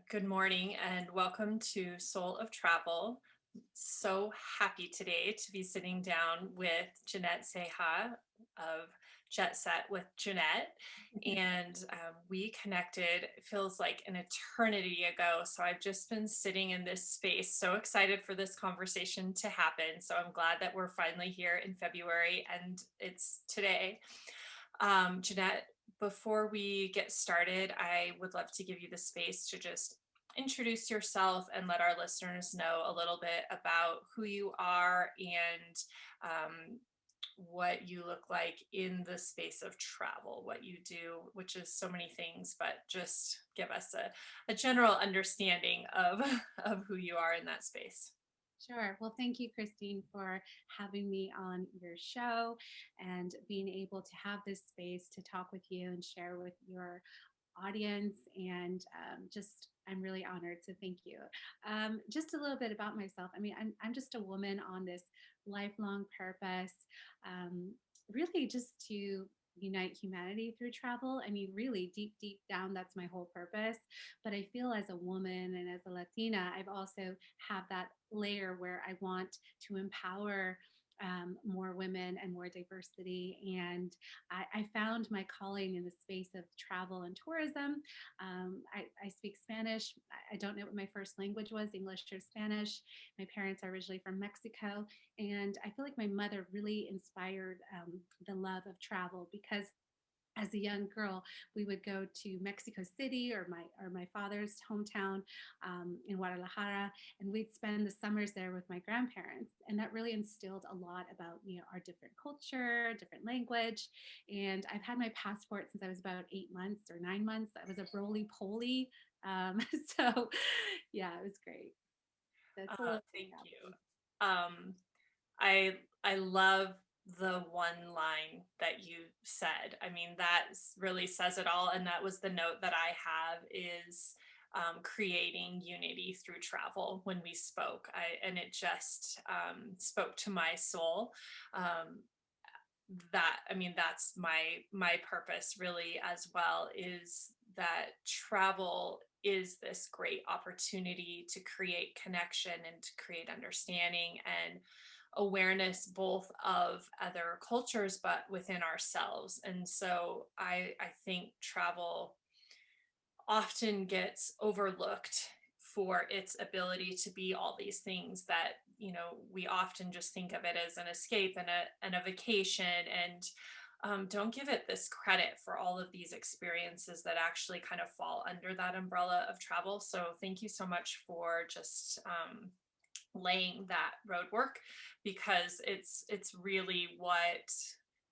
Good morning and welcome to Soul of Travel. So happy today to be sitting down with Jeannette Ceja of Jet Set with Jeannette. And we connected, it feels like an eternity ago. So I've just been sitting in this space, so excited for this conversation to happen. So I'm glad that we're finally here in February and it's today. Jeannette, before we get started, I would love to give you the space to just introduce yourself and let our listeners know a little bit about who you are and what you look like in the space of travel, what you do, which is so many things, but just give us a general understanding of, of who you are in that space. Sure. Well, thank you, Christine, for having me on your show and being able to have this space to talk with you and share with your audience. And I'm really honored. So thank you. Just a little bit about myself. I mean, I'm just a woman on this lifelong purpose, um, really just to unite humanity through travel. I mean, really deep down, that's my whole purpose. But I feel as a woman and as a Latina, I've also have that layer where I want to empower more women and more diversity. And I found my calling in the space of travel and tourism. I speak Spanish. I don't know what my first language was, English or Spanish. My parents are originally from Mexico. And I feel like my mother really inspired the love of travel because as a young girl, we would go to Mexico City or my father's hometown in Guadalajara, and we'd spend the summers there with my grandparents, and that really instilled a lot about our different culture, different language, and I've had my passport since I was about 8 months or 9 months. I was a roly poly, um, so yeah, it was great. That's a little bit Thank about you. me. Um, I love the one line that you said. I mean, really says it all. And that was the note that I have is creating unity through travel when we spoke. And it just spoke to my soul. Um, that's my purpose really as well, is that travel is this great opportunity to create connection and to create understanding and awareness both of other cultures but within ourselves. And so I think travel often gets overlooked for its ability to be all these things that we often just think of it as an escape and a vacation, and don't give it this credit for all of these experiences that actually kind of fall under that umbrella of travel. So thank you so much for just laying that road work, because it's really what,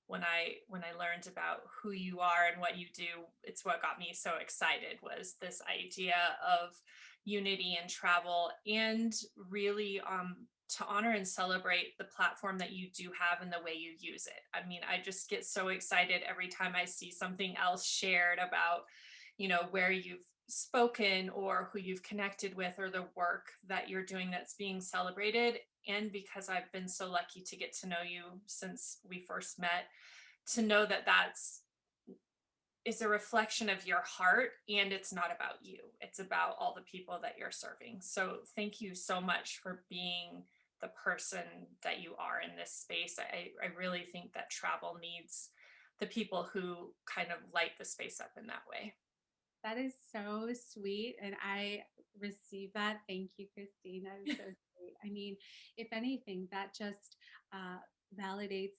when I learned about who you are and what you do, it's what got me so excited, was this idea of unity and travel, and really to honor and celebrate the platform that you do have and the way you use it. I mean, I just get so excited every time I see something else shared about where you've spoken or who you've connected with or the work that you're doing that's being celebrated. And because I've been so lucky to get to know you since we first met, to know that that's is a reflection of your heart, and it's not about you, it's about all the people that you're serving. So thank you so much for being the person that you are in this space. I really think that travel needs the people who kind of light the space up in that way. That is so sweet. And I received that. Thank you, Christine. That is so sweet. I mean, if anything, that just validates,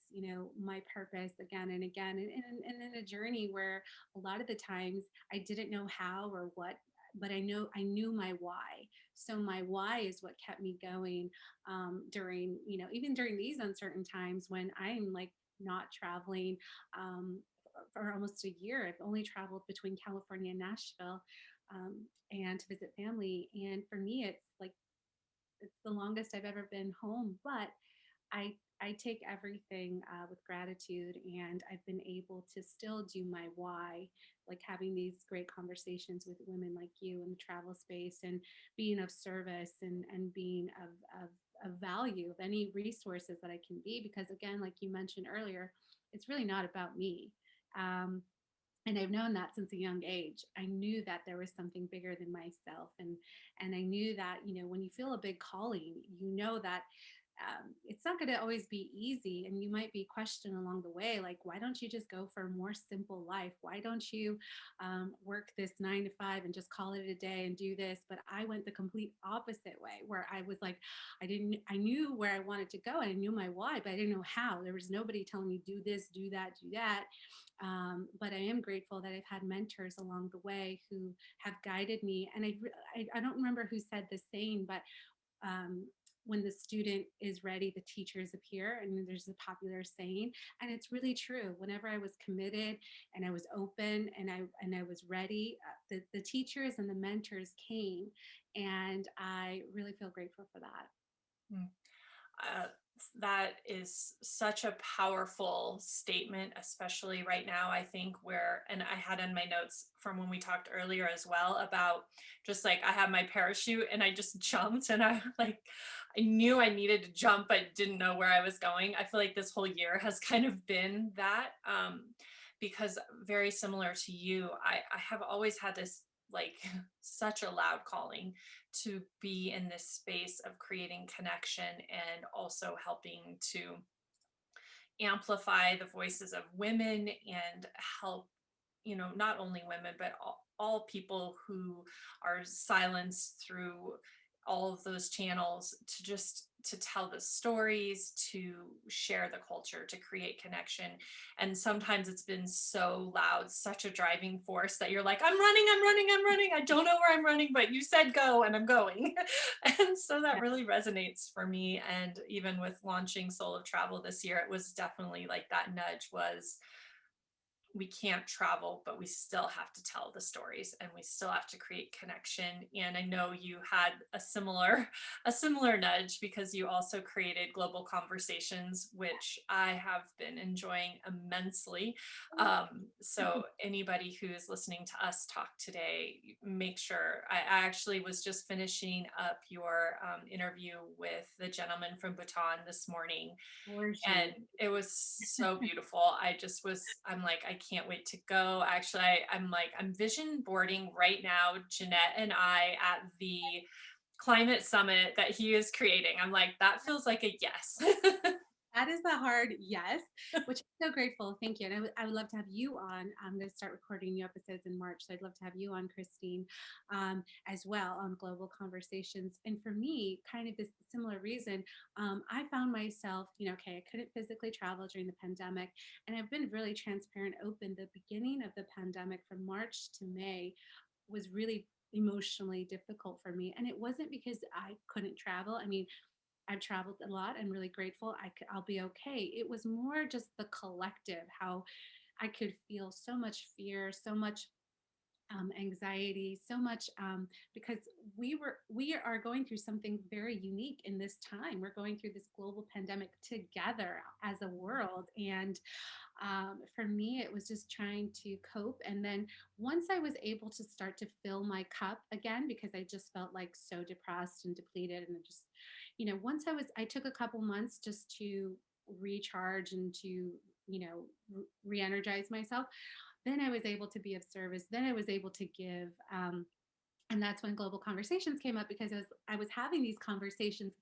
my purpose again and again. And in a journey where a lot of the times I didn't know how or what, but I knew my why. So my why is what kept me going during, even during these uncertain times when I'm like not traveling. For almost a year. I've only traveled between California and Nashville, and to visit family. And for me, it's like it's the longest I've ever been home. But I take everything with gratitude, and I've been able to still do my why, like having these great conversations with women like you in the travel space, and being of service and being of value of any resources that I can be. Because again, like you mentioned earlier, it's really not about me. Um, And I've known that since a young age. I knew that there was something bigger than myself, and I knew that, when you feel a big calling, that it's not going to always be easy, and you might be questioned along the way, like, why don't you just go for a more simple life? Why don't you work this 9 to 5 and just call it a day and do this? But I went the complete opposite way, where I was like, I knew where I wanted to go, and I knew my why, but I didn't know how. There was nobody telling me, do this, do that, do that. But I am grateful that I've had mentors along the way who have guided me. And I don't remember who said this saying, but um, when the student is ready, the teachers appear. And there's a popular saying, and it's really true. Whenever I was committed and I was open and I was ready, the teachers and the mentors came, and I really feel grateful for that. Mm. Uh, that is such a powerful statement, especially right now. I think where, and I had in my notes from when we talked earlier as well about just like I had my parachute and I just jumped and I like, I knew I needed to jump, but didn't know where I was going. I feel like this whole year has kind of been that, because very similar to you, I have always had this like such a loud calling to be in this space of creating connection and also helping to amplify the voices of women and help, not only women, but all people who are silenced through all of those channels to just to tell the stories, to share the culture, to create connection. And sometimes it's been so loud, such a driving force that you're like, I'm running, I'm running, I'm running. I don't know where I'm running, but you said go and I'm going. And so that Yeah. really resonates for me. And even with launching Soul of Travel this year, it was definitely like that nudge was we can't travel, but we still have to tell the stories and we still have to create connection. And I know you had a similar nudge because you also created Global Conversations, which I have been enjoying immensely. So anybody who is listening to us talk today, make sure I actually was just finishing up your interview with the gentleman from Bhutan this morning, and Gorgeous. it was so beautiful. I'm like, I can't wait to go. Actually, I'm like, I'm vision boarding right now, Jeannette and I at the climate summit that he is creating. I'm like, that feels like a yes. That is a hard yes, which I'm so grateful. Thank you. And I would love to have you on. I'm going to start recording new episodes in March. So I'd love to have you on, Christine, as well, on Global Conversations. And for me, kind of this similar reason, I found myself, okay, I couldn't physically travel during the pandemic. And I've been really transparent, open. The beginning of the pandemic from March to May was really emotionally difficult for me. And it wasn't because I couldn't travel. I mean, I've traveled a lot. I'm really grateful. I'll be okay. It was more just the collective, how I could feel so much fear, so much anxiety, so much because we are going through something very unique in this time. We're going through this global pandemic together as a world, and for me, it was just trying to cope. And then once I was able to start to fill my cup again, because I just felt like so depressed and depleted, and just, once I took a couple months just to recharge and to, re-energize myself. Then I was able to be of service. Then I was able to give. And that's when Global Conversations came up, because I was having these conversations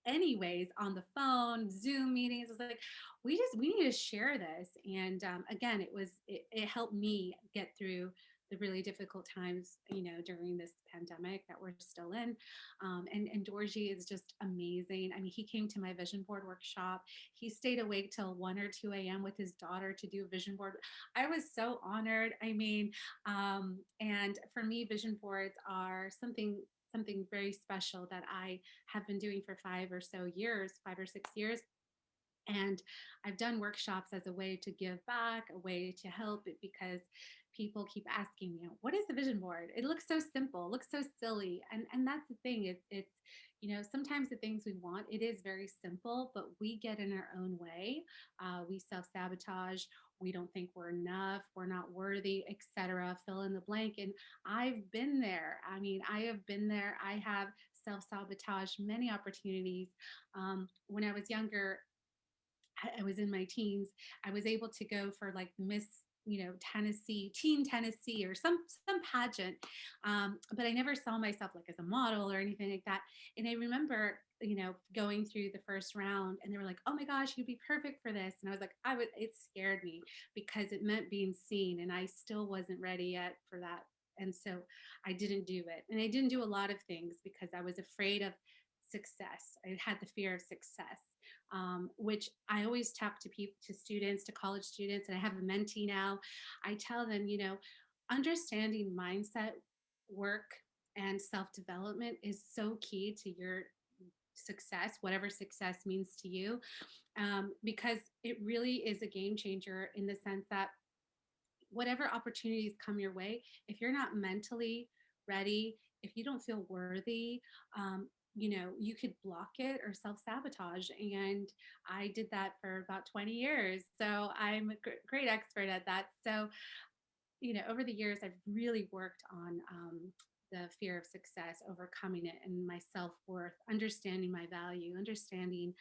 anyways on the phone, Zoom meetings. I was like, we need to share this. And again, it helped me get through the really difficult times, during this pandemic that we're still in. And Dorji is just amazing. I mean, he came to my vision board workshop. He stayed awake till 1 or 2 a.m. with his daughter to do a vision board. I was so honored. I mean, and for me, vision boards are something very special that I have been doing for 5 or 6 years. And I've done workshops as a way to give back, a way to help it, because people keep asking me, what is the vision board? It looks so simple, it looks so silly. And that's the thing. It's, sometimes the things we want, it is very simple, but we get in our own way. We self-sabotage. We don't think we're enough, we're not worthy, etc. Fill in the blank. And I've been there. I mean, I have been there. I have self-sabotage many opportunities. When I was younger, I was in my teens, I was able to go for like Miss teen Tennessee or some pageant. But I never saw myself like as a model or anything like that. And I remember, going through the first round and they were like, oh my gosh, you'd be perfect for this. And I was like, it scared me because it meant being seen and I still wasn't ready yet for that. And so I didn't do it. And I didn't do a lot of things because I was afraid of success. I had the fear of success, which I always talk to people, to students, to college students, and I have a mentee now. I tell them, understanding mindset work and self development is so key to your success, whatever success means to you, because it really is a game changer in the sense that whatever opportunities come your way, if you're not mentally ready, if you don't feel worthy, you could block it or self sabotage. And I did that for about 20 years. So I'm a great expert at that. So, over the years, I've really worked on the fear of success, overcoming it, and my self worth, understanding my value, understanding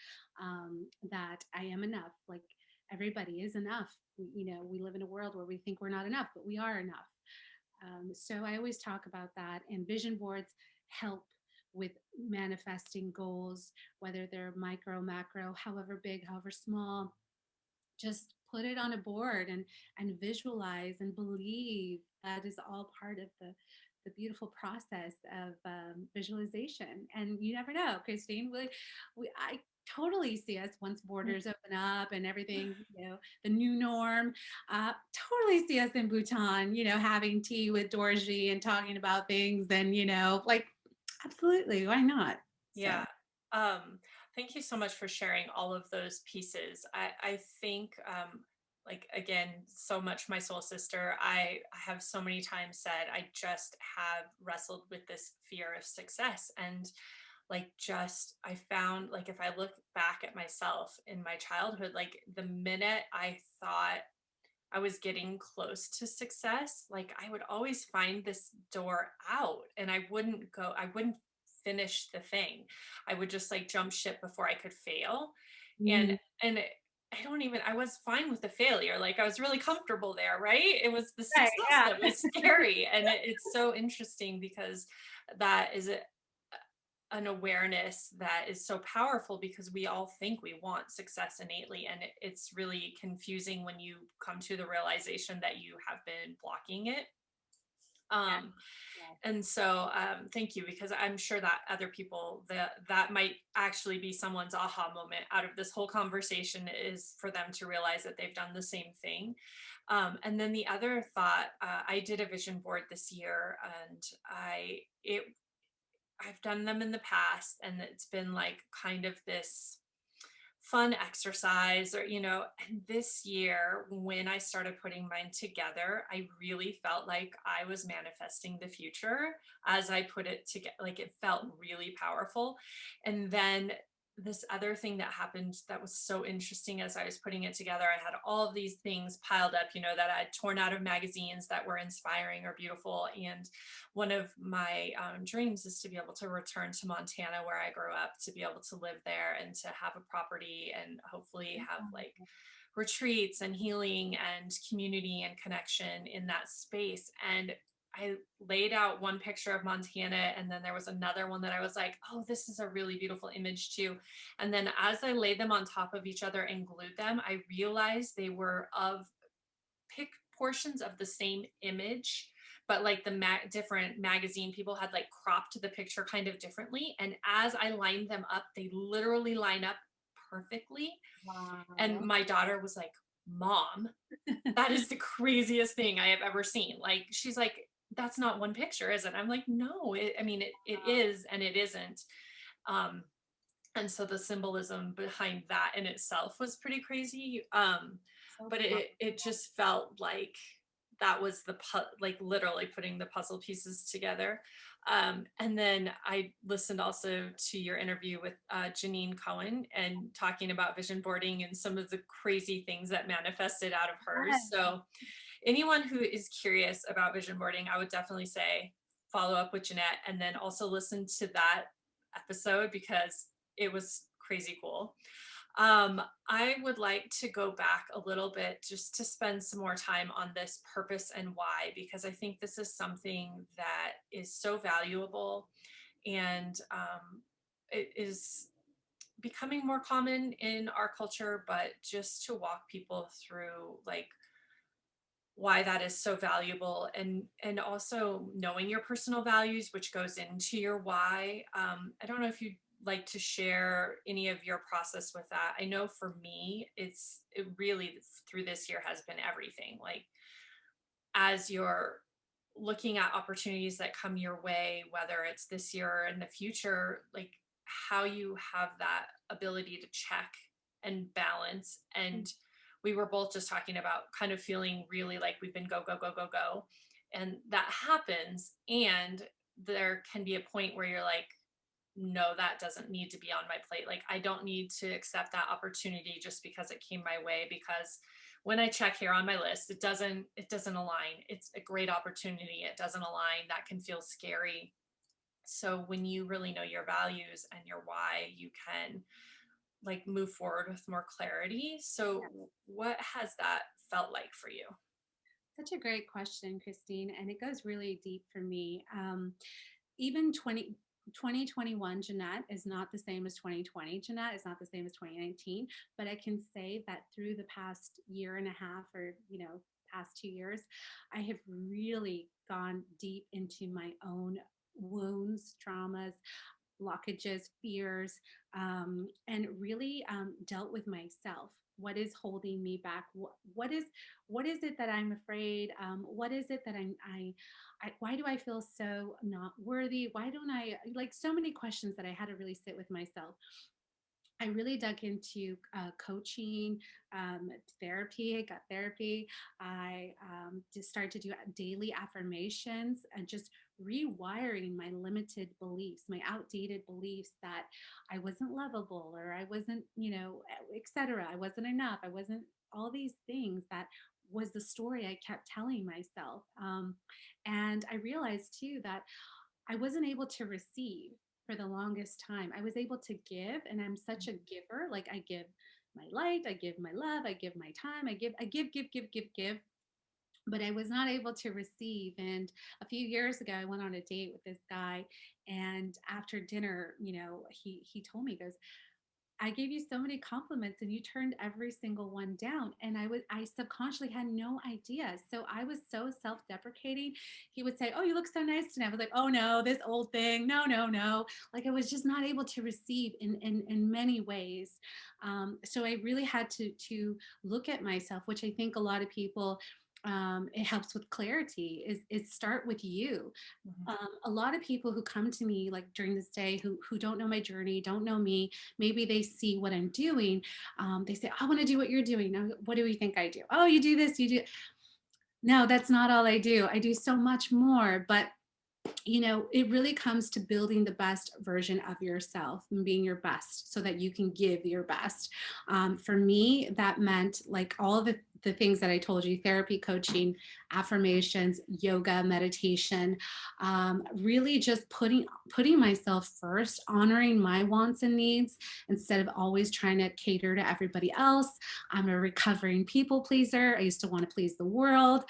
that I am enough. Like everybody is enough. We live in a world where we think we're not enough, but we are enough. So I always talk about that. And vision boards help with manifesting goals, whether they're micro, macro, however big, however small. Just put it on a board and visualize and believe. That is all part of the beautiful process of visualization. And you never know, Christine. I totally see us once borders open up and everything, the new norm. Totally see us in Bhutan, having tea with Dorji and talking about things. And like, absolutely, why not? So. Yeah. Thank you so much for sharing all of those pieces. I think, like, again, so much my soul sister, I have so many times said, I just have wrestled with this fear of success. And like, I found, like, if I look back at myself in my childhood, like the minute I thought I was getting close to success, like I would always find this door out and I wouldn't finish the thing. I would just like jump ship before I could fail. And Mhm. I don't even I was fine with the failure. Like I was really comfortable there, right? It was the Right, success yeah. that was scary. And it's so interesting because that is an awareness that is so powerful because we all think we want success innately, and it's really confusing when you come to the realization that you have been blocking it. Yeah. um, and so thank you, because I'm sure that other people, that might actually be someone's aha moment out of this whole conversation, is for them to realize that they've done the same thing. And then the other thought, I did a vision board this year, and I've done them in the past, and it's been like kind of this fun exercise, or and this year when I started putting mine together, I really felt like I was manifesting the future as I put it together. Like it felt really powerful. And then this other thing that happened that was so interesting, as I was putting it together, I had all of these things piled up, that I'd torn out of magazines that were inspiring or beautiful. And one of my dreams is to be able to return to Montana, where I grew up, to be able to live there and to have a property and hopefully have like retreats and healing and community and connection in that space. And I laid out one picture of Montana, and then there was another one that I was like, oh, this is a really beautiful image too. And then as I laid them on top of each other and glued them, I realized they were of pick portions of the same image, but like the different magazine people had like cropped the picture kind of differently. And as I lined them up, they literally line up perfectly. And Wow. my daughter was like, Mom, that is the craziest thing I have ever seen. Like, she's like, that's not one picture, is it? I'm like, no, I mean, it is, and it isn't. Um, and so the symbolism behind that in itself was pretty crazy. So But it just felt like that was like literally putting the puzzle pieces together. And then I listened also to your interview with Janine Cohen, and talking about vision boarding and some of the crazy things that manifested out of hers. fun. So anyone who is curious about vision boarding, I would definitely say follow up with Jeannette, and then also listen to that episode because it was crazy cool. I would like to go back a little bit just to spend some more time on this purpose and why, because I think this is something that is so valuable, and it is becoming more common in our culture, but just to walk people through like why that is so valuable, and also knowing your personal values, which goes into your why. I don't know if you'd like to share any of your process with that. I know for me, it really through this year has been everything. Like as you're looking at opportunities that come your way, whether it's this year or in the future, like how you have that ability to check and balance. And we were both just talking about kind of feeling really like we've been go, go, go, go, go. And that happens. And there can be a point where you're like, no, that doesn't need to be on my plate. Like I don't need to accept that opportunity just because it came my way, because when I check here on my list, it doesn't align. It's a great opportunity. It doesn't align. That can feel scary. So when you really know your values and your why, you can like move forward with more clarity. So what has that felt like for you? Such a great question, Christine, and it goes really deep for me. Even 2021 Jeannette is not the same as 2020 Jeannette, is not the same as 2019, but I can say that through the past year and a half, or past 2 years, I have really gone deep into my own wounds, traumas, blockages, fears, and really dealt with myself. What is holding me back? What is it that I'm afraid? What is it that why do I feel so not worthy? Why don't I, like, so many questions that I had to really sit with myself. I really dug into coaching, therapy. I got therapy. I just started to do daily affirmations and just rewiring my limited beliefs, my outdated beliefs that I wasn't lovable, or I wasn't, etc. I wasn't enough. I wasn't, all these things that was the story I kept telling myself. And I realized too that I wasn't able to receive for the longest time. I was able to give, and I'm such a giver. Like I give my light, I give my love, I give my time, I give. But I was not able to receive. And a few years ago, I went on a date with this guy, and after dinner, he told me, he goes, I gave you so many compliments and you turned every single one down. And I subconsciously had no idea. So I was so self-deprecating. He would say, "Oh, you look so nice today." I was like, "Oh no, this old thing. No, no, no." Like I was just not able to receive in many ways. So I really had to look at myself, which I think a lot of people, it helps with clarity, is start with you. Mhm. A lot of people who come to me like during this day, who don't know my journey, don't know me, maybe they see what I'm doing. They say, "I want to do what you're doing." Now, what do we think I do? "Oh, you do this, you do." No, that's not all I do. I do so much more. But it really comes to building the best version of yourself and being your best so that you can give your best. For me, that meant like all of the things that I told you: therapy, coaching, affirmations, yoga, meditation, really just putting myself first, honoring my wants and needs instead of always trying to cater to everybody else. I'm a recovering people pleaser. I used to want to please the world,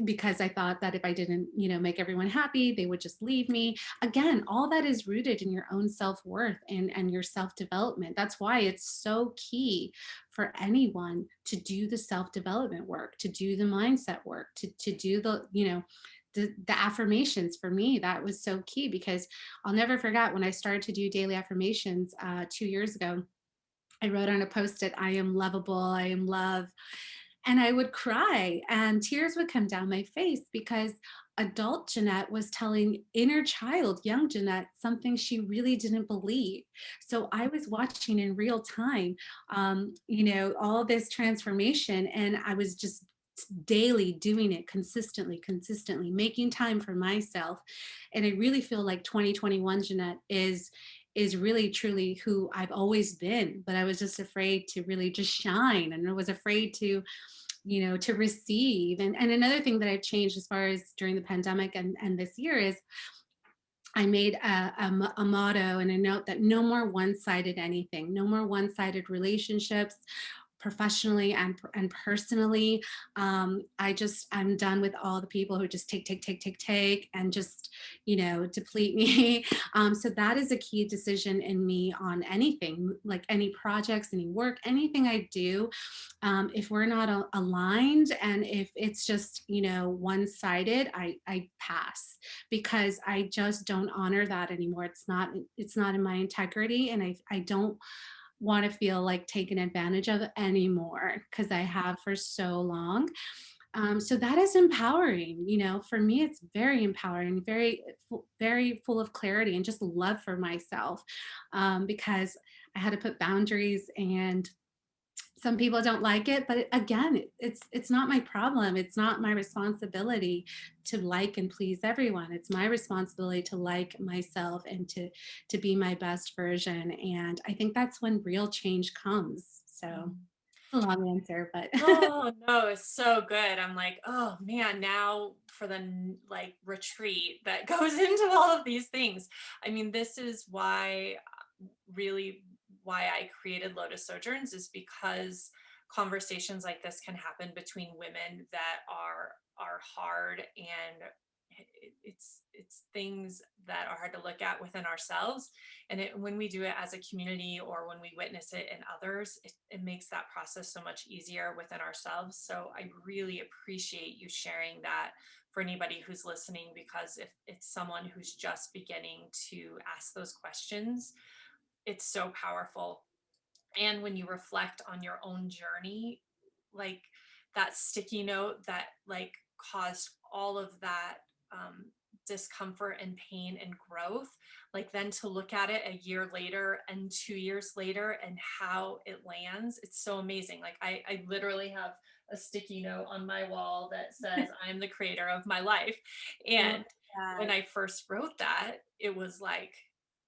because I thought that if I didn't, make everyone happy, they would just leave me. Again, all that is rooted in your own self-worth and your self-development. That's why it's so key for anyone to do the self-development work, to do the mindset work, to do the affirmations. For me, that was so key, because I'll never forget when I started to do daily affirmations 2 years ago. I wrote on a post-it, "I am lovable, I am love." And I would cry and tears would come down my face, because adult Jeannette was telling inner child, young Jeannette, something she really didn't believe. So I was watching in real time, all this transformation, and I was just daily doing it consistently, making time for myself. And I really feel like 2021 Jeannette is really truly who I've always been, but I was just afraid to really just shine, and I was afraid to receive. And another thing that I've changed as far as during the pandemic and this year is I made a motto and a note that no more one-sided anything, no more one-sided relationships, professionally and personally. I'm done with all the people who just take, and just, deplete me. So that is a key decision in me on anything, like any projects, any work, anything I do. If we're not aligned, and if it's just, one-sided, I pass, because I just don't honor that anymore. It's not in my integrity, and I don't want to feel like taken advantage of anymore, because I have for so long. So that is empowering. For me, it's very empowering, very full of clarity and just love for myself, because I had to put boundaries, and some people don't like it, but again, it's not my problem. It's not my responsibility to like and please everyone. It's my responsibility to like myself, and to be my best version. And I think that's when real change comes. So, Mm. a long answer, but Oh no, it's so good. I'm like, oh man, now for the like retreat that goes into all of these things. I mean, this is why really why I created Lotus Sojourns, is because conversations like this can happen between women that are hard, and it's things that are hard to look at within ourselves, and when we do it as a community, or when we witness it in others, it makes that process so much easier within ourselves. So I really appreciate you sharing that for anybody who's listening, because if it's someone who's just beginning to ask those questions, it's so powerful. And when you reflect on your own journey, like that sticky note that like caused all of that um, discomfort and pain and growth, like then to look at it a year later and 2 years later and how it lands, it's so amazing. Like I literally have a sticky note on my wall that says I'm the creator of my life. I love And when that. I first wrote that, it was like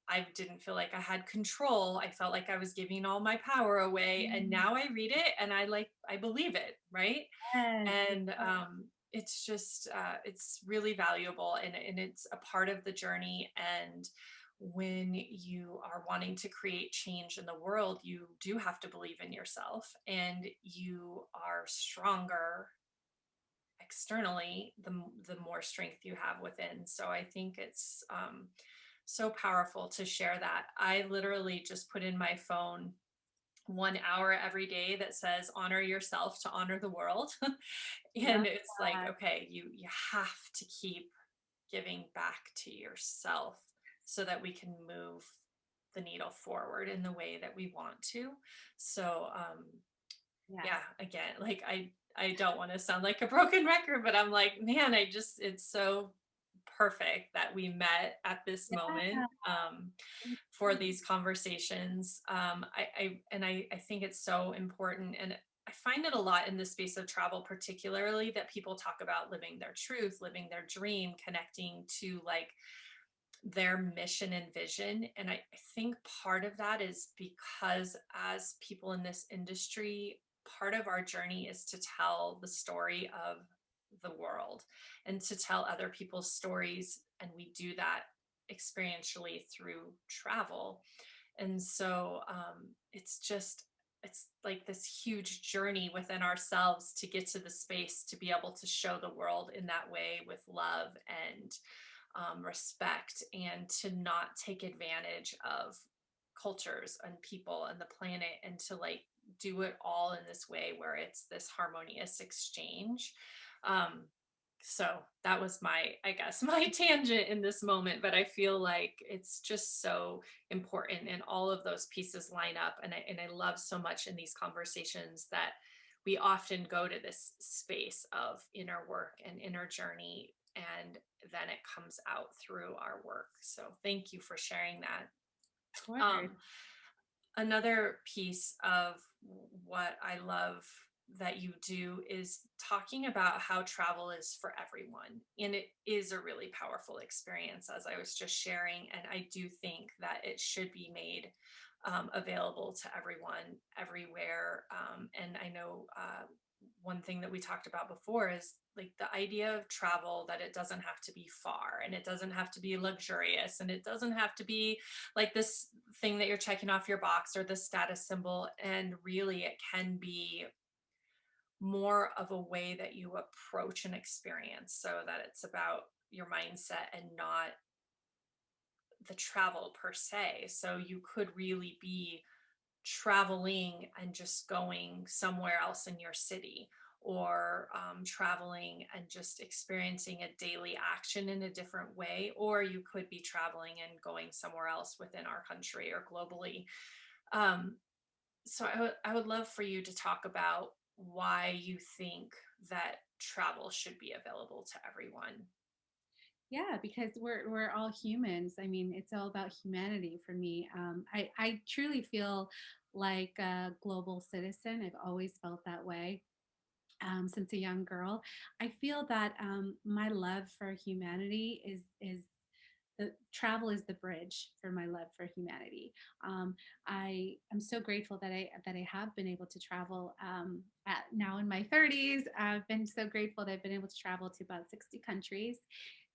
I didn't feel like I had control. I felt like I was giving all my power away. And Mm, now I read it and I believe it, right? yes, And yes. it's just, it's really valuable, and it's a part of the journey. And when you are wanting to create change in the world, you do have to believe in yourself, and you are stronger externally the more strength you have within. So I think it's so powerful to share that. I literally just put in my phone 1 hour every day that says honor yourself to honor the world. And Love it's like, that. okay, you have to keep giving back to yourself so that we can move the needle forward in the way that we want to. So Yes. yeah, again, like I don't want to sound like a broken record, but I'm like, man, it's so perfect that we met at this moment, Yeah. for these conversations. I think it's so important, and I find it a lot in the space of travel, particularly, that people talk about living their truth, living their dream, connecting to like their mission and vision. And I think part of that is because as people in this industry, part of our journey is to tell the story of the world and to tell other people's stories. And we do that experientially through travel. And so it's like this huge journey within ourselves to get to the space to be able to show the world in that way with love and respect, and to not take advantage of cultures and people and the planet, and to like do it all in this way where it's this harmonious exchange. Um, so that was my, I guess, my tangent in this moment, but I feel like it's just so important, and all of those pieces line up. And I love so much in these conversations that we often go to this space of inner work and inner journey, and then it comes out through our work. So thank you for sharing that. Of course. Um, Another piece of what I love that you do is talking about how travel is for everyone. And it is a really powerful experience, as I was just sharing. And I do think that it should be made available to everyone, everywhere. And I know one thing that we talked about before is like the idea of travel, that it doesn't have to be far and it doesn't have to be luxurious and it doesn't have to be like this thing that you're checking off your box or the status symbol. And really, it can be more of a way that you approach an experience, so that it's about your mindset and not the travel per se. So you could really be traveling and just going somewhere else in your city, or traveling and just experiencing a daily action in a different way, or you could be traveling and going somewhere else within our country or globally. um, so I would love for you to talk about why you think that travel should be available to everyone. Yeah, because we're all humans. I mean, it's all about humanity for me. I truly feel like a global citizen. I've always felt that way since a young girl. I feel that my love for humanity is the travel is the bridge for my love for humanity. Um, I am so grateful that I have been able to travel now in my 30s. I've been so grateful that I've been able to travel to about 60 countries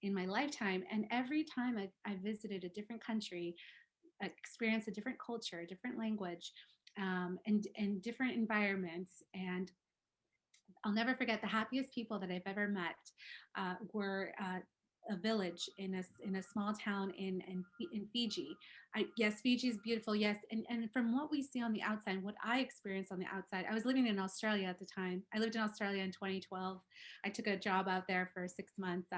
in my lifetime. And every time I visited a different country, experienced a different culture, a different language, and different environments. And I'll never forget the happiest people that I've ever met were a village in a small town in Fiji. Yes, Fiji is beautiful. Yes, and from what we see on the outside, what I experienced on the outside, I was living in Australia at the time. I lived in Australia in 2012. I took a job out there for 6 months.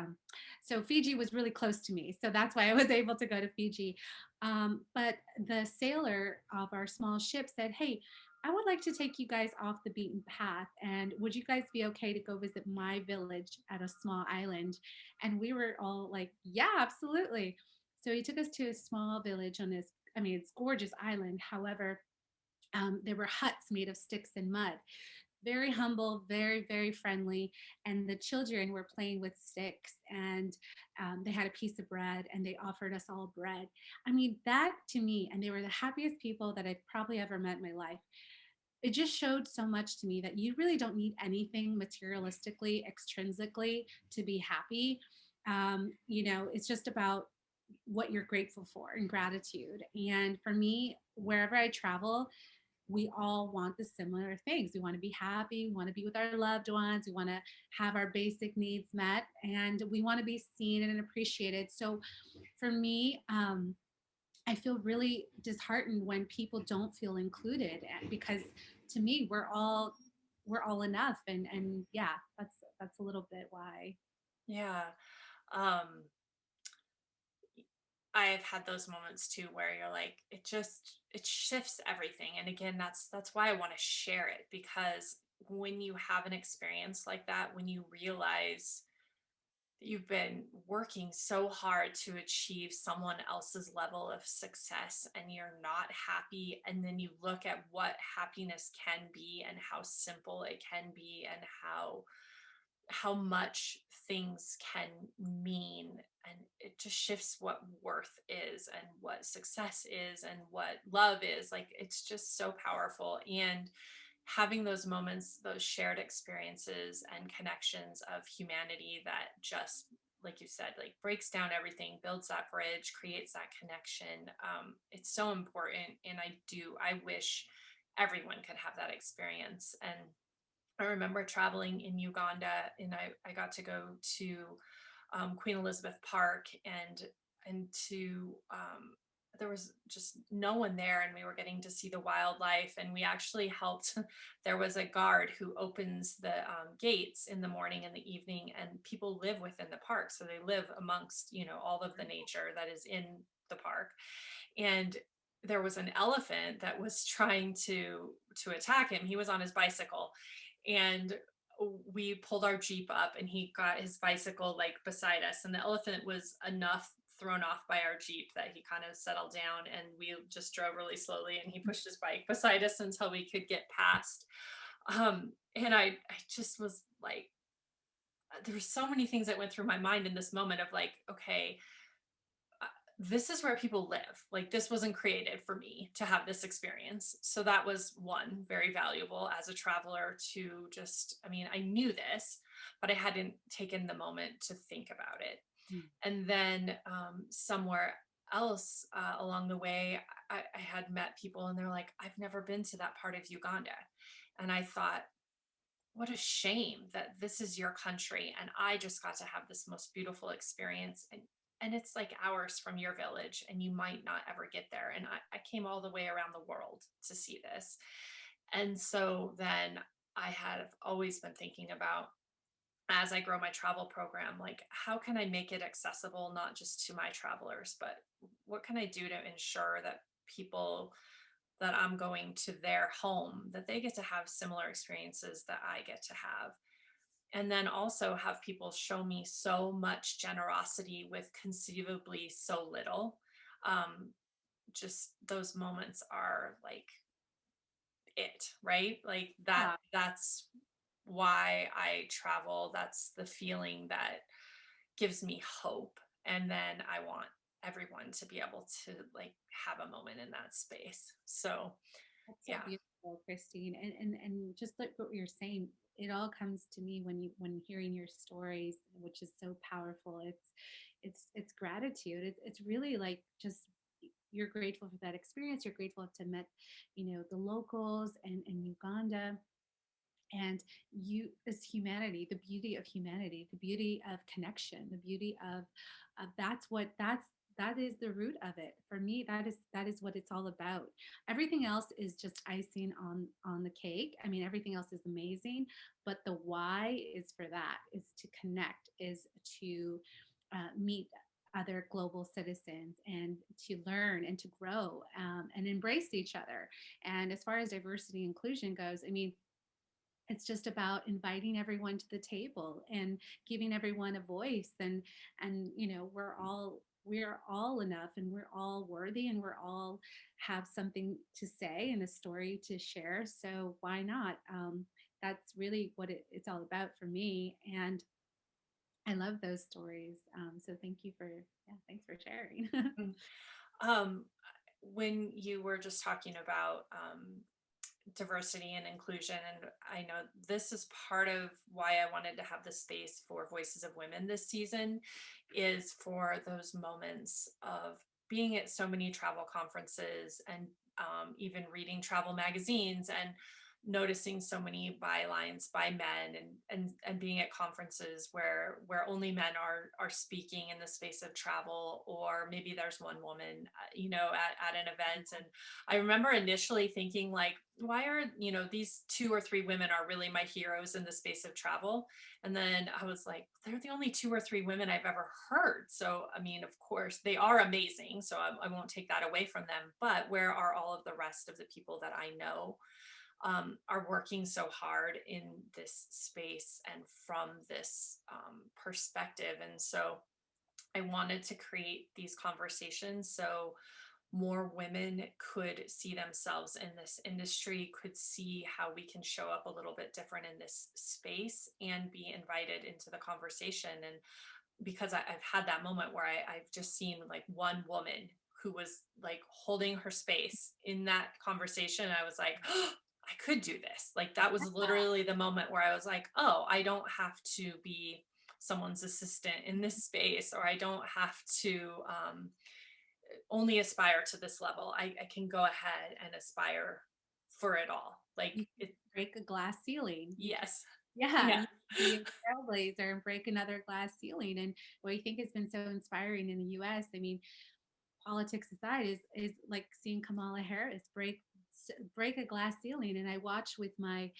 So Fiji was really close to me, so that's why I was able to go to Fiji. But the sailor of our small ship said, "Hey, I would like to take you guys off the beaten path. And would you guys be okay to go visit my village at a small island?" And we were all like, "Yeah, absolutely." So he took us to a small village on this, I mean, it's gorgeous island. However, there were huts made of sticks and mud. Very humble, very, very friendly. And the children were playing with sticks, and they had a piece of bread and they offered us all bread. I mean, that to me, and they were the happiest people that I've probably ever met in my life. It just showed so much to me that you really don't need anything materialistically, extrinsically to be happy. It's just about what you're grateful for and gratitude. And for me, wherever I travel, we all want the similar things. We want to be happy. We want to be with our loved ones. We want to have our basic needs met, and we want to be seen and appreciated. So for me, I feel really disheartened when people don't feel included, because to me we're all enough. And yeah, that's a little bit why. Yeah. um I've had those moments too, where you're like, it shifts everything. And again, that's why I want to share it, because when you have an experience like that, when you realize that you've been working so hard to achieve someone else's level of success and you're not happy, and then you look at what happiness can be and how simple it can be, and how much things can mean, and it just shifts what worth is and what success is and what love is. Like, it's just so powerful. And having those moments, those shared experiences and connections of humanity, that just, like you said, like breaks down everything, builds that bridge, creates that connection. It's so important. And I wish everyone could have that experience. And I remember traveling in Uganda, and I got to go to Queen Elizabeth Park, and to there was just no one there, and we were getting to see the wildlife, and we actually helped. There was a guard who opens the gates in the morning and the evening, and people live within the park, so they live amongst all of the nature that is in the park. And there was an elephant that was trying to attack him. He was on his bicycle, and we pulled our Jeep up, and he got his bicycle like beside us, and the elephant was enough thrown off by our Jeep that he kind of settled down, and we just drove really slowly, and he pushed his bike beside us until we could get past. And I just was like, there were so many things that went through my mind in this moment of like, okay, this is where people live. Like, this wasn't created for me to have this experience. So that was one, very valuable as a traveler to just, I mean, I knew this. but I hadn't taken the moment to think about it. Mm. And then somewhere else along the way, I had met people and they're like, I've never been to that part of Uganda. And I thought, what a shame that this is your country and I just got to have this most beautiful experience. And it's like hours from your village and you might not ever get there. And I came all the way around the world to see this. And so then I have always been thinking about, as I grow my travel program, like how can I make it accessible, not just to my travelers, but what can I do to ensure that people that I'm going to their home, that they get to have similar experiences that I get to have. And then also have people show me so much generosity with conceivably so little. Um, just those moments are like it, right? Like Yeah. that's why I travel. That's the feeling that gives me hope. And then I want everyone to be able to like have a moment in that space. So That's so yeah. beautiful, Christine. And just like what you're saying, it all comes to me when hearing your stories, which is so powerful. It's gratitude. It's really like just you're grateful for that experience. You're grateful to met, the locals and in Uganda. And you, this humanity, the beauty of humanity, the beauty of connection, the beauty of that is the root of it for me. That is what it's all about. Everything else is just icing on the cake. I mean, everything else is amazing, but the why is for that, is to connect, is to meet other global citizens and to learn and to grow, and embrace each other. And as far as diversity inclusion goes, I mean, it's just about inviting everyone to the table and giving everyone a voice. And we're all enough, and we're all worthy, and we're all have something to say and a story to share. So why not? That's really what it's all about for me. And I love those stories. So thank you for, yeah, thanks for sharing. Mm. Um, when you were just talking about diversity and inclusion, and I know this is part of why I wanted to have the space for Voices of Women this season, is for those moments of being at so many travel conferences and even reading travel magazines and noticing so many bylines by men, and being at conferences where only men are speaking in the space of travel, or maybe there's one woman at an event. And I remember initially thinking like, why are these two or three women are really my heroes in the space of travel? And then I was like, they're the only two or three women I've ever heard. So I mean, of course they are amazing, so I won't take that away from them, but where are all of the rest of the people that I know are working so hard in this space and from this perspective? And so I wanted to create these conversations so more women could see themselves in this industry, could see how we can show up a little bit different in this space and be invited into the conversation. And because I've had that moment where I've just seen like one woman who was like holding her space in that conversation. I was like, oh, I could do this. Like that was literally the moment where I was like, oh, I don't have to be someone's assistant in this space, or I don't have to only aspire to this level. I can go ahead and aspire for it all. Like You can it, break a glass ceiling. You can, yes. yeah, Yeah. you can be a trailblazer and break another glass ceiling. And what I think has been so inspiring in the U.S., I mean, politics aside, is like seeing Kamala Harris break a glass ceiling. And I watch with my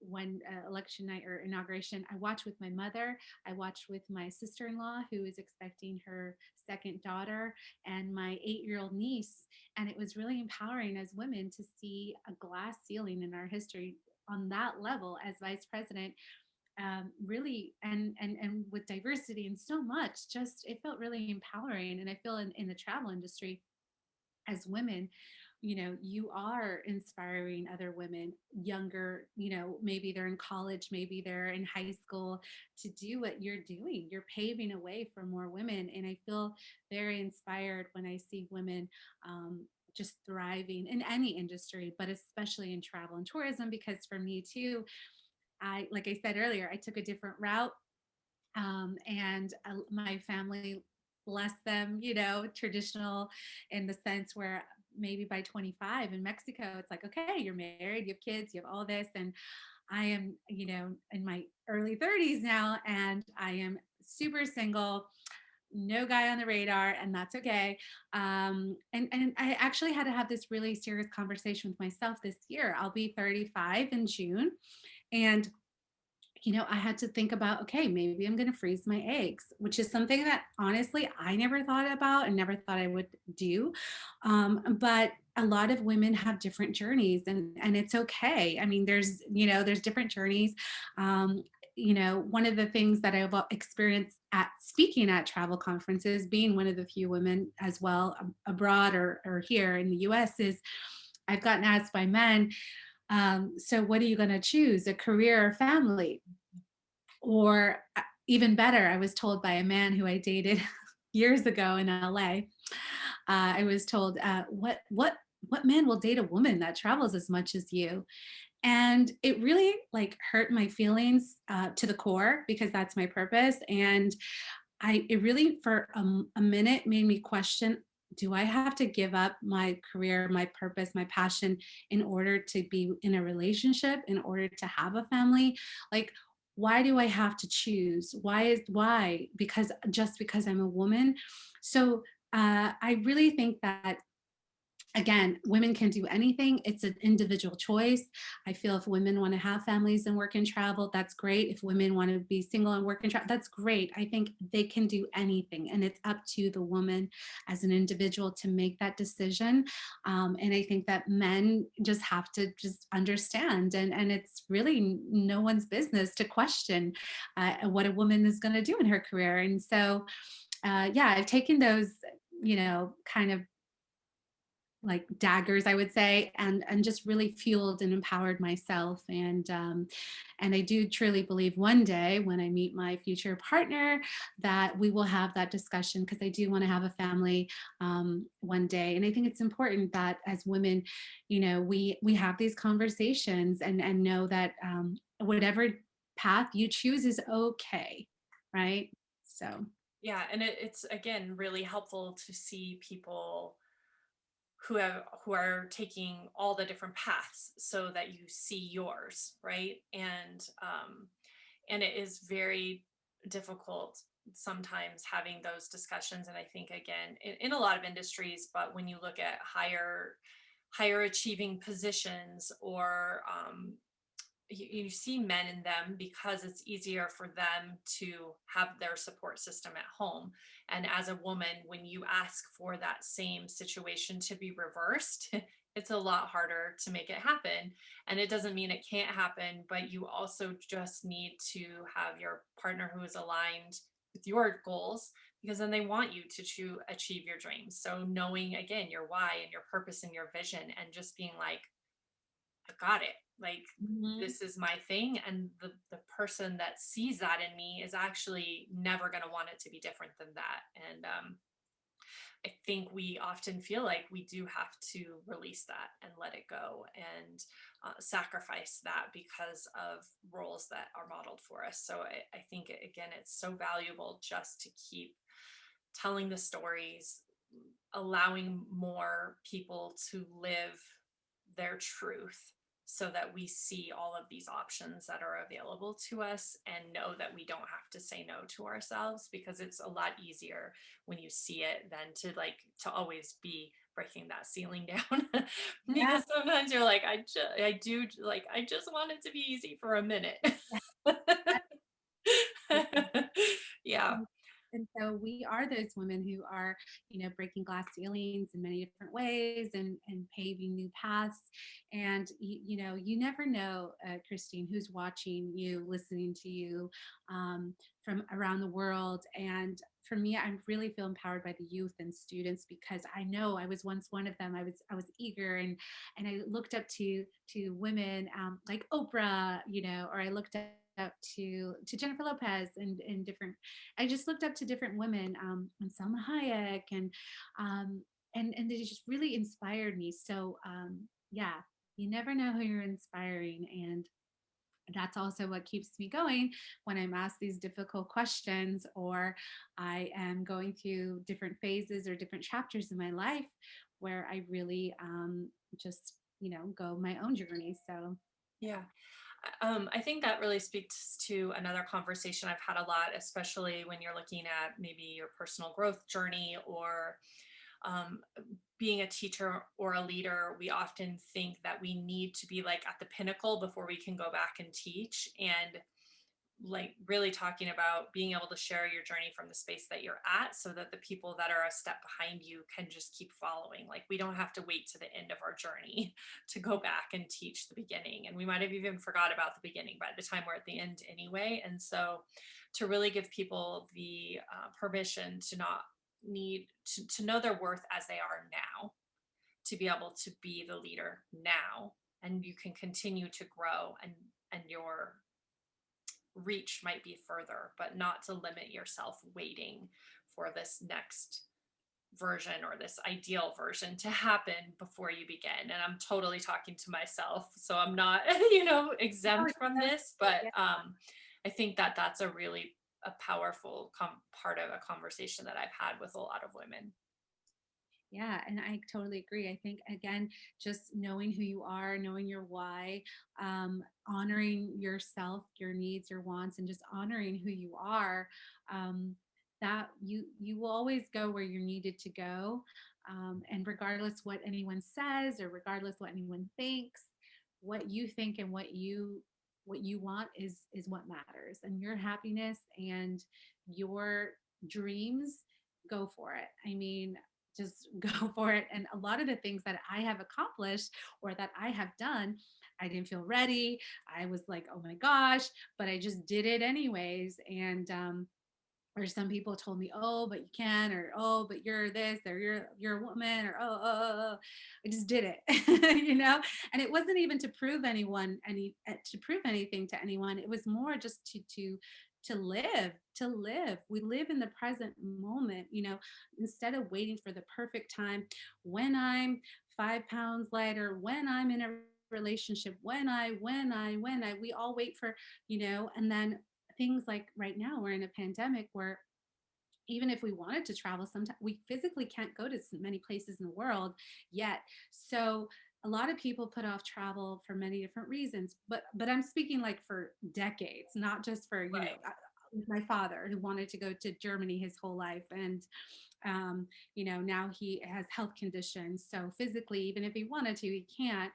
when election night or inauguration, I watch with my mother, I watch with my sister-in-law who is expecting her second daughter, and my 8-year-old niece. And it was really empowering as women to see a glass ceiling in our history on that level as vice president. Really, and with diversity and so much, just it felt really empowering. And I feel in the travel industry, as women, you are inspiring other women, younger, maybe they're in college, maybe they're in high school, to do what you're doing. You're paving a way for more women. And I feel very inspired when I see women just thriving in any industry, but especially in travel and tourism, because for me too, like I said earlier, I took a different route. And my family, bless them, traditional in the sense where maybe by 25 in Mexico, it's like, okay, you're married, you have kids, you have all this. And I am, in my early 30s now, and I am super single, no guy on the radar, and that's okay. And I actually had to have this really serious conversation with myself this year. I'll be 35 in June, and I had to think about, okay, maybe I'm going to freeze my eggs, which is something that honestly I never thought about and never thought I would do. But a lot of women have different journeys, and it's okay. I mean, there's different journeys. Um, one of the things that I've experienced at speaking at travel conferences, being one of the few women as well abroad or here in the US, is I've gotten asked by men, so what are you going to choose, a career or family? Or even better, I was told by a man who I dated years ago in LA. I was told, what man will date a woman that travels as much as you? And it really like hurt my feelings to the core, because that's my purpose. And it really for a minute made me question, do I have to give up my career, my purpose, my passion in order to be in a relationship, in order to have a family? Like, why do I have to choose? Why? Because just because I'm a woman. So I really think that, again, women can do anything. It's an individual choice. I feel if women want to have families and work and travel, that's great. If women want to be single and work and travel, that's great. I think they can do anything, and it's up to the woman as an individual to make that decision. And I think that men just have to just understand, and it's really no one's business to question what a woman is going to do in her career. And so, yeah, I've taken those, kind of like daggers, I would say, and just really fueled and empowered myself. And I do truly believe one day when I meet my future partner that we will have that discussion, because I do want to have a family one day. And I think it's important that as women, we have these conversations, and know that whatever path you choose is okay, right? So Yeah, and it's again really helpful to see people who are taking all the different paths so that you see yours, right? And it is very difficult sometimes having those discussions. And I think again in a lot of industries, but when you look at higher achieving positions, or you see men in them because it's easier for them to have their support system at home. And as a woman, when you ask for that same situation to be reversed, it's a lot harder to make it happen. And it doesn't mean it can't happen, but you also just need to have your partner who is aligned with your goals, because then they want you to achieve your dreams. So knowing again your why and your purpose and your vision, and just being like, I got it. Like, mhm. this is my thing. And the person that sees that in me is actually never going to want it to be different than that. And I think we often feel like we do have to release that and let it go, and sacrifice that because of roles that are modeled for us. So I think, again, it's so valuable just to keep telling the stories, allowing more people to live their truth, so that we see all of these options that are available to us and know that we don't have to say no to ourselves, because it's a lot easier when you see it than to always be breaking that ceiling down. Yeah. Because sometimes you're like, I just want it to be easy for a minute. Yeah. And, and so we are those women who are, breaking glass ceilings in many different ways, and paving new paths. And, you never know, Christine, who's watching you, listening to you from around the world. And for me, I really feel empowered by the youth and students, because I know I was once one of them. I was eager, and I looked up to women like Oprah, or I looked up to Jennifer Lopez, and different. I just looked up to different women, and Selma Hayek, and they just really inspired me. So yeah, you never know who you're inspiring, and That's also what keeps me going when I'm asked these difficult questions, or I am going through different phases or different chapters in my life where I really just, go my own journey. So, Yeah. I think that really speaks to another conversation I've had a lot, especially when you're looking at maybe your personal growth journey or um, being a teacher or a leader. We often think that we need to be like at the pinnacle before we can go back and teach. And like really talking about being able to share your journey from the space that you're at so that the people that are a step behind you can just keep following. Like we don't have to wait to the end of our journey to go back and teach the beginning, and we might have even forgot about the beginning by the time we're at the end anyway. And so to really give people the permission to not need to know their worth as they are now, to be able to be the leader now, and you can continue to grow, and your reach might be further, but not to limit yourself waiting for this next version or this ideal version to happen before you begin. And I'm totally talking to myself, so I'm not, oh, exempt from yeah, this, but yeah. I think that that's a really a powerful part of a conversation that I've had with a lot of women. Yeah, and I totally agree. I think, again, just knowing who you are, knowing your why, honoring yourself, your needs, your wants, and just honoring who you are, that you will always go where you're needed to go. And regardless what anyone says, or regardless what anyone thinks, what you think and what you want is what matters. And your happiness and your dreams, go for it. I mean, just go for it. And a lot of the things that I have accomplished or that I have done, I didn't feel ready. I was like, oh my gosh, but I just did it anyways. And or some people told me, oh, but you can, or oh, but you're this, or you're a woman, or oh. I just did it, And it wasn't even to prove anything to anyone. It was more just to live. We live in the present moment, instead of waiting for the perfect time, when I'm 5 pounds lighter, when I'm in a relationship, when I we all wait for, and then things like right now we're in a pandemic where even if we wanted to travel, sometimes we physically can't go to many places in the world yet. So a lot of people put off travel for many different reasons, but I'm speaking like for decades, not just for, Right. my father who wanted to go to Germany his whole life, and now he has health conditions, so physically, even if he wanted to, he can't.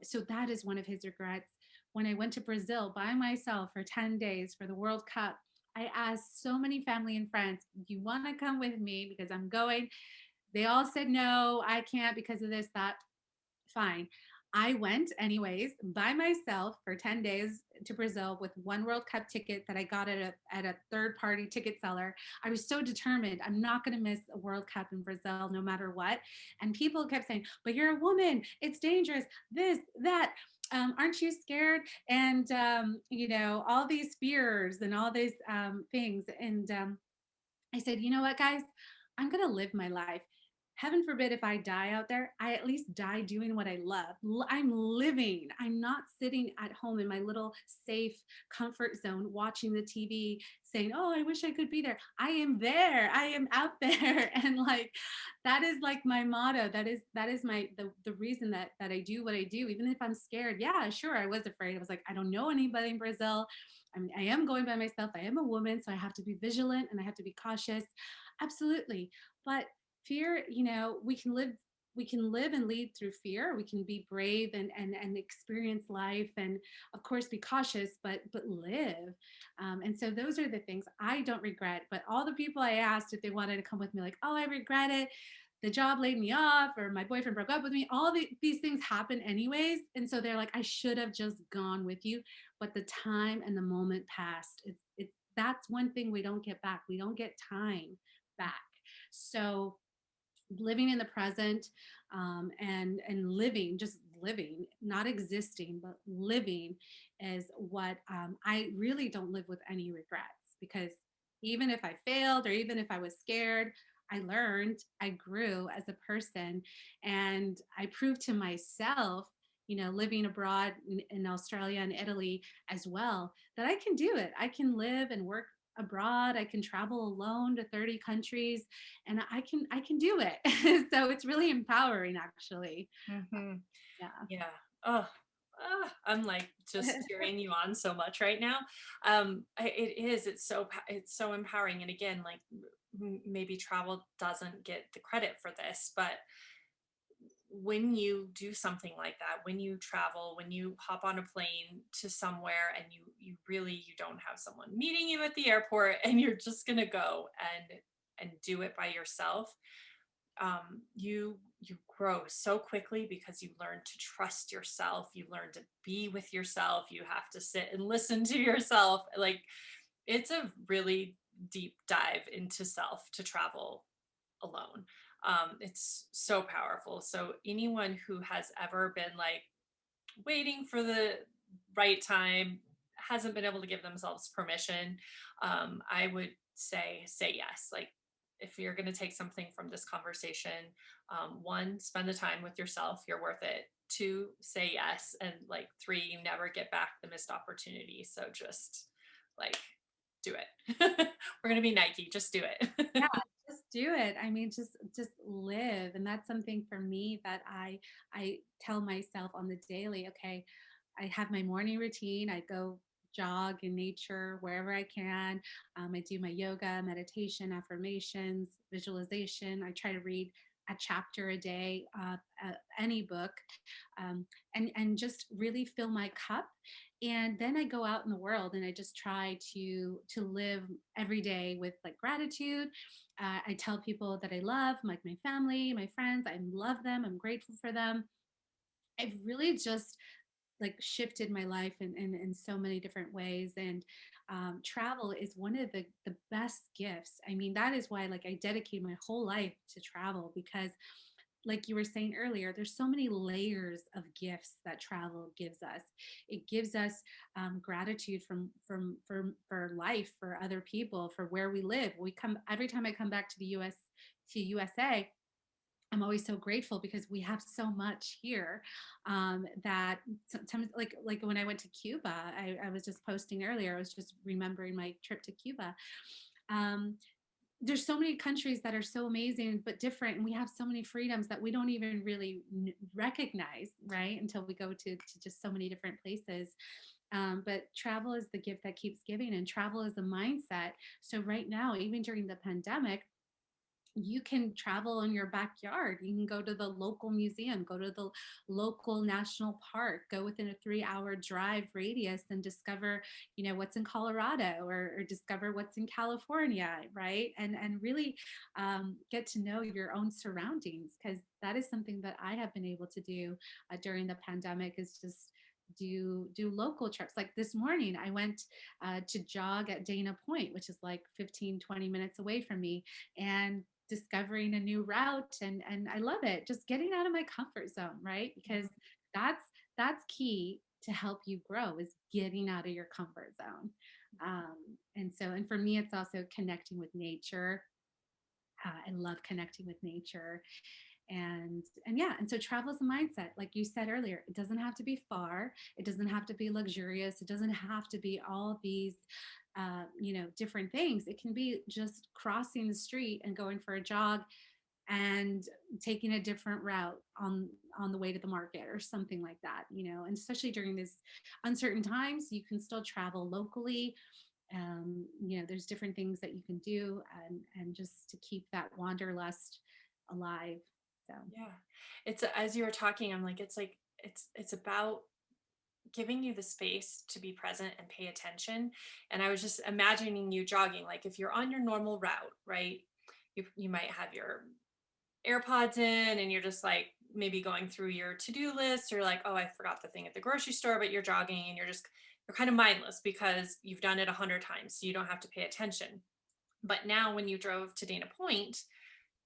So that is one of his regrets. When I went to Brazil by myself for 10 days for the World Cup, I asked so many family and friends, do you want to come with me? Because I'm going. They all said, no, I can't because of this, that. Fine. I went anyways by myself for 10 days to Brazil with one World Cup ticket that I got at a third party ticket seller. I was so determined. I'm not going to miss a World Cup in Brazil no matter what. And people kept saying, but you're a woman. It's dangerous. This, that. Aren't you scared? And, all these fears and all these things. And I said, you know what, guys? I'm going to live my life. Heaven forbid if I die out there, I at least die doing what I love. I'm living. I'm not sitting at home in my little safe comfort zone watching the TV saying, oh, I wish I could be there. I am there. I am out there. And like, that is like my motto. That is the reason that I do what I do, even if I'm scared. Yeah, sure. I was afraid. I was like, I don't know anybody in Brazil. I mean, I am going by myself. I am a woman, so I have to be vigilant and I have to be cautious. Absolutely. But fear, we can live and lead through fear. We can be brave and experience life, and of course be cautious, but live. And so those are the things I don't regret. But all the people I asked if they wanted to come with me, like, oh, I regret it, the job laid me off, or my boyfriend broke up with me, these things happen anyways. And so they're like, I should have just gone with you, but the time and the moment passed. That's one thing we don't get back. We don't get time back. So living in the present, and living, just living, not existing, but living, is what, I really don't live with any regrets, because even if I failed or even if I was scared, I learned, I grew as a person, and I proved to myself living abroad in Australia and Italy as well, that I can do it. I can live and work abroad. I can travel alone to 30 countries, and I can do it. So it's really empowering, actually. Mhm. Yeah. Yeah. Oh, I'm like just cheering you on so much right now. It is. It's so empowering. And again, like maybe travel doesn't get the credit for this, but when you do something like that, when you travel, when you hop on a plane to somewhere and you don't have someone meeting you at the airport and you're just gonna go and do it by yourself, you grow so quickly because you learn to trust yourself, you learn to be with yourself, you have to sit and listen to yourself. Like it's a really deep dive into self to travel alone. It's so powerful. So anyone who has ever been like waiting for the right time, hasn't been able to give themselves permission, I would say yes. Like if you're going to take something from this conversation, one, spend the time with yourself. You're worth it. Two, say yes. And like three, you never get back the missed opportunity. So just like do it. We're going to be Nike. Just do Yeah, it. just do it. I mean, just live. And that's something for me that I tell myself on the daily. Okay, I have my morning routine. I go jog in nature wherever I can. I do my yoga, meditation, affirmations, visualization. I try to read a chapter a day, any book, and just really fill my cup. And then I go out in the world and I just try to live every day with like gratitude. I tell people that I love, like my family, my friends. I love them. I'm grateful for them. I've really just like shifted my life in so many different ways, and travel is one of the best gifts. I mean, that is why like I dedicate my whole life to travel, because like you were saying earlier, there's so many layers of gifts that travel gives us. It gives us gratitude for life, for other people, for where we live. We come every time I come back to the USA, I'm always so grateful because we have so much here, that sometimes, like when I went to Cuba, I was just posting earlier. I was just remembering my trip to Cuba. Um, there's so many countries that are so amazing but different, and we have so many freedoms that we don't even really recognize, right, until we go to just so many different places. But travel is the gift that keeps giving, and travel is a mindset. So right now, even during the pandemic, you can travel in your backyard. You can go to the local museum, go to the local national park, go within a 3-hour drive radius and discover, what's in Colorado, or discover what's in California, right? And really get to know your own surroundings, because that is something that I have been able to do during the pandemic, is just do local trips. Like this morning I went to jog at Dana Point, which is like 15-20 minutes away from me, and discovering a new route, and I love it. Just getting out of my comfort zone, right? Because that's that's key to help you grow, is getting out of your comfort zone. Um, and for me, it's also connecting with nature. I love connecting with nature, and yeah, and so travel is a mindset. Like you said earlier, it doesn't have to be far, it doesn't have to be luxurious, it doesn't have to be all these different things. It can be just crossing the street and going for a jog and taking a different route on the way to the market or something like that. And especially during these uncertain times, you can still travel locally. There's different things that you can do, and just to keep that wanderlust alive. So Yeah. It's as you were talking, I'm like it's about giving you the space to be present and pay attention. And I was just imagining you jogging, like if you're on your normal route, right? You might have your AirPods in and you're just like maybe going through your to-do list, or like, oh, I forgot the thing at the grocery store, but you're jogging and you're kind of mindless because you've done it 100 times, so you don't have to pay attention. But now when you drove to Dana Point,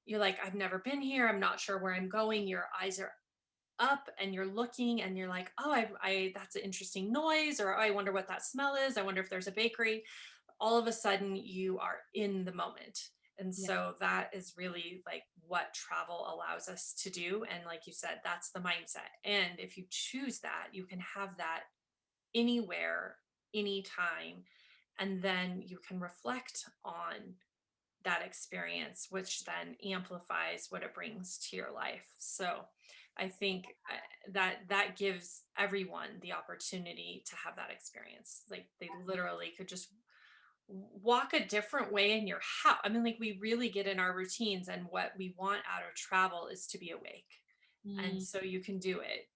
you're like, I've never been here, I'm not sure where I'm going. Your eyes are up and you're looking and you're like, oh, I that's an interesting noise, or oh, I wonder what that smell is, I wonder if there's a bakery. All of a sudden you are in the moment. And Yeah. so that is really like what travel allows us to do. And like you said, that's the mindset. And if you choose that, you can have that anywhere, anytime. And then you can reflect on that experience, which then amplifies what it brings to your life. So I think that gives everyone the opportunity to have that experience. Like they literally could just walk a different way in your house. I mean, like we really get in our routines, and what we want out of travel is to be awake. And Mm, so you can do it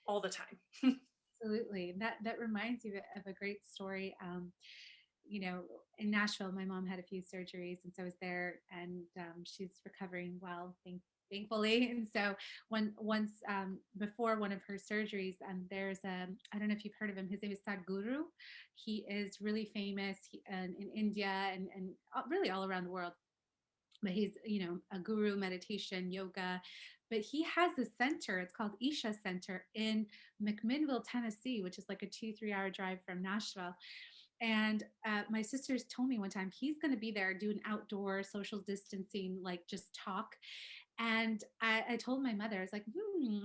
all the time. absolutely. That reminds you of a great story. You know, in Nashville, my mom had a few surgeries, and so I was there, and she's recovering well, thankfully. And so once before one of her surgeries, there's I don't know if you've heard of him. His name is Sadhguru. He is really famous in India and really all around the world. But he's, you know, a guru, meditation, yoga. But he has a center. It's called Isha Center in McMinnville, Tennessee, which is like a 2-3 hour drive from Nashville. And my sisters told me one time he's going to be there doing outdoor social distancing, like just talk. And I told my mother, I was like, do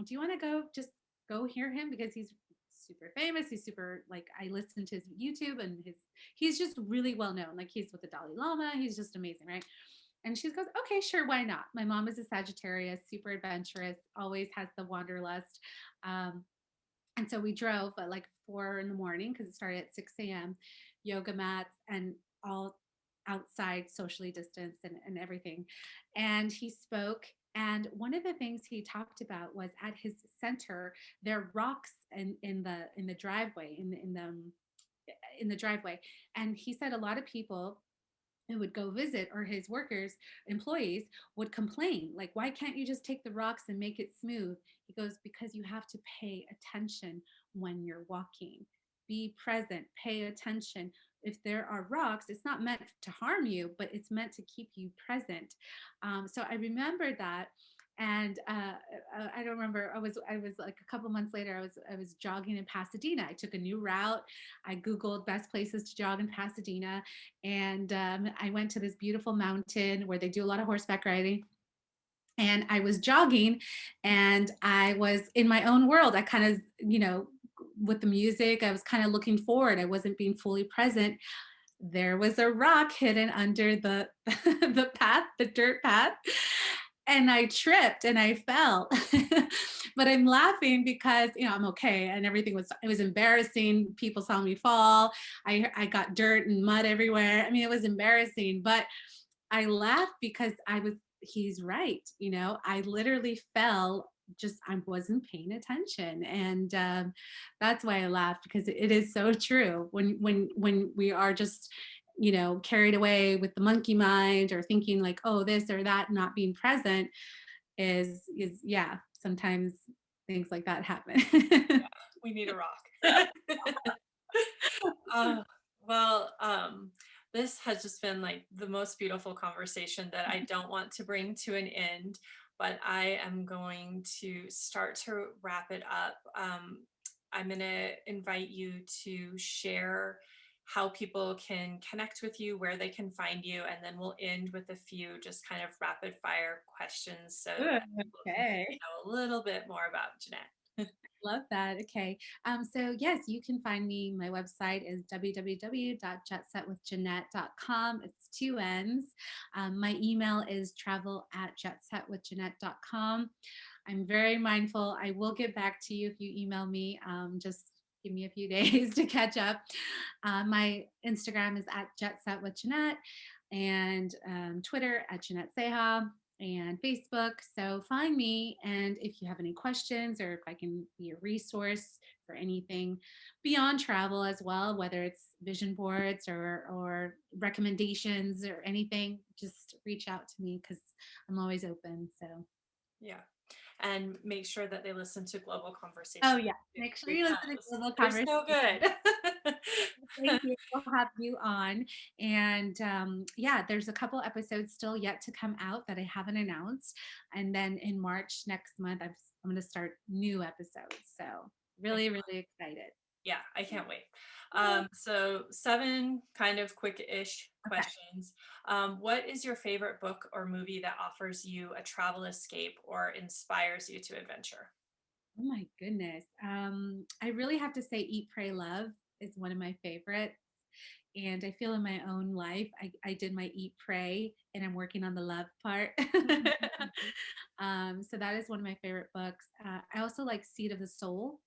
you want to go just go hear him? Because he's super famous. He's super, like, I listen to his YouTube and he's just really well known. Like he's with the Dalai Lama. He's just amazing, right? And she goes, okay, sure, why not? My mom is a Sagittarius, super adventurous, always has the wanderlust. Um, and so we drove at like 4 in the morning because it started at 6 a.m., yoga mats and all outside, socially distanced and everything. And he spoke. And one of the things he talked about was at his center, there are rocks in the driveway, in the driveway. And he said a lot of people who would go visit, or his workers, employees, would complain, like, why can't you just take the rocks and make it smooth? He goes, because you have to pay attention when you're walking. Be present, pay attention. If there are rocks, it's not meant to harm you, but it's meant to keep you present. So I remember that. And I don't remember. I was like a couple months later. I was jogging in Pasadena. I took a new route. I Googled best places to jog in Pasadena, and I went to this beautiful mountain where they do a lot of horseback riding. And I was jogging, and I was in my own world. I kind of, you know, with the music, I was kind of looking forward. I wasn't being fully present. There was a rock hidden under the the path, the dirt path, and I tripped and I fell. But I'm laughing because, you know, I'm okay, and everything was, it was embarrassing. People saw me fall. I got dirt and mud everywhere. I mean, it was embarrassing, but I laughed because he's right. You know, I literally fell, just I wasn't paying attention. And that's why I laughed, because it is so true. When we are just, you know, carried away with the monkey mind, or thinking like, oh, this or that, not being present, is yeah, sometimes things like that happen. We need a rock. Uh, well, this has just been like the most beautiful conversation that I don't want to bring to an end, but I am going to start to wrap it up. I'm going to invite you to share how people can connect with you, where they can find you, and then we'll end with a few just kind of rapid fire questions so Good. that people can get to Okay. know a little bit more about Jeannette. Love that. Okay. So yes, you can find me. My website is www.jetsetwithjeannette.com. It's two N's. My email is travel@jetsetwithjeannette.com. I'm very mindful. I will get back to you if you email me. Just give me a few days to catch up. My Instagram is @jetsetwithjeannette, and Twitter @Jeannette Ceja, and Facebook. So find me. And if you have any questions, or if I can be a resource for anything beyond travel as well, whether it's vision boards or recommendations or anything, just reach out to me, because I'm always open. So, Yeah. And make sure that they listen to Global oh Conversation yeah, make sure you listen to because Global they're Conversation. so good. Thank you. We'll have you on. And yeah, there's a couple episodes still yet to come out that I haven't announced. And then in March next month, I'm going to start new episodes. So really, really excited. Yeah, I can't wait. So seven kind of quick-ish Okay. questions. What is your favorite book or movie that offers you a travel escape or inspires you to adventure? Oh my goodness. I really have to say Eat, Pray, Love is one of my favorites. And I feel in my own life, I did my Eat, Pray, and I'm working on the love part. So that is one of my favorite books. I also like Seed of the Soul,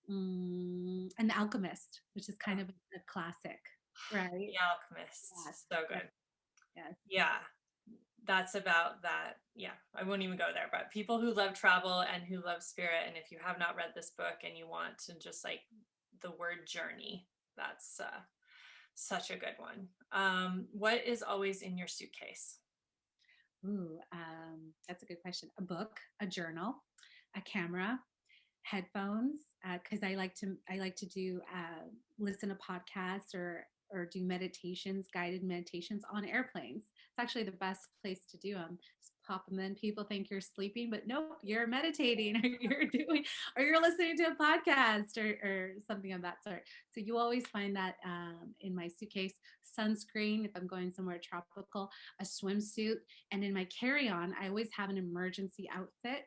and The Alchemist, which is kind of a classic, right? The Alchemist. Yes, So yes, good. yes. Yeah, that's about that. Yeah, I won't even go there, but people who love travel and who love spirit, and if you have not read this book and you want to just like the word journey, that's such a good one. What is always in your suitcase? Ooh, that's a good question. A book, a journal, a camera, headphones, because I like to do listen to podcasts or do meditations, guided meditations on airplanes. It's actually the best place to do them. Just pop them in. People think you're sleeping, but nope, you're meditating or you're listening to a podcast or something of that sort. So you always find that in my suitcase. Sunscreen if I'm going somewhere tropical, a swimsuit, and in my carry-on, I always have an emergency outfit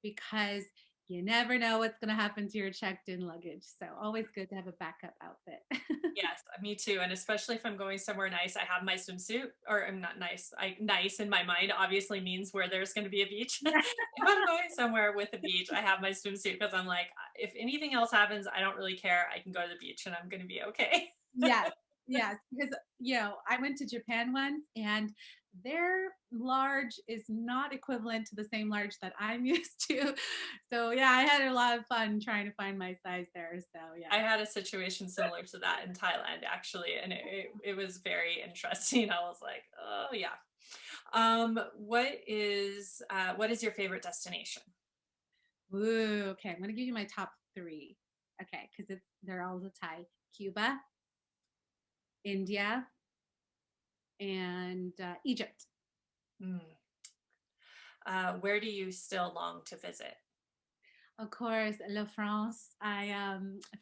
because you never know what's going to happen to your checked in luggage. So always good to have a backup outfit. Yes, me too. And especially if I'm going somewhere nice, I have my swimsuit, or I'm not nice. Nice in my mind obviously means where there's going to be a beach. If I'm going somewhere with a beach, I have my swimsuit because I'm like, if anything else happens, I don't really care. I can go to the beach and I'm going to be okay. Yes, yes, because I went to Japan once, and their large is not equivalent to the same large that I'm used to. So yeah, I had a lot of fun trying to find my size there. So I yeah. had a situation similar to that in Thailand, actually, and it was very interesting. I was like, oh yeah. What is your favorite destination? Ooh, okay. I'm gonna give you my top three. Okay, because they're all the Thai. Cuba, India, and Egypt. Mm. Where do you still long to visit? Of course, La France.